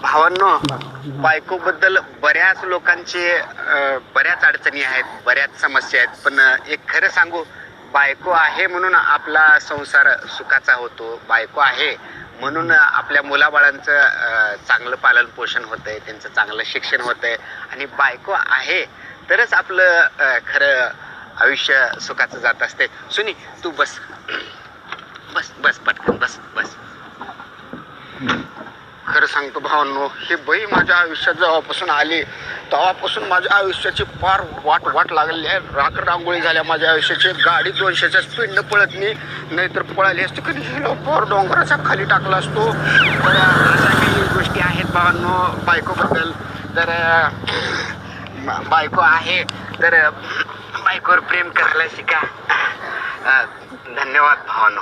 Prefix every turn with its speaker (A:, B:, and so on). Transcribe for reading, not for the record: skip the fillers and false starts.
A: भावांनो, बायकोबद्दल बऱ्याच लोकांचे बऱ्याच अडचणी आहेत, बऱ्याच समस्या आहेत. पण एक खरं सांगू, बायको आहे म्हणून आपला संसार सुखाचा होतो. बायको आहे म्हणून आपल्या मुलाबाळांचं चांगलं पालन पोषण होतंय, त्यांचं चांगलं शिक्षण होतंय. आणि बायको आहे तरच आपलं खरं आयुष्य सुखाचं जात असते. सुनी, तू बस बस बस पटकन बस बस. खरं सांगतो भावांनो, ही बाई माझ्या आयुष्यात जेव्हापासून आली तेव्हापासून माझ्या आयुष्याची फार वाट लागलेली आहे. रांगोळी झाल्या माझ्या आयुष्याची. गाडी 200च्या स्पीडनं पळत नाहीतर पळाली असते कधी फार डोंगराच्या खाली टाकला असतो. तर अशा काही गोष्टी आहेत भावांनो बायकोबद्दल. तर बायको आहे तर बायकोवर प्रेम करायला शिका. धन्यवाद भावांनो.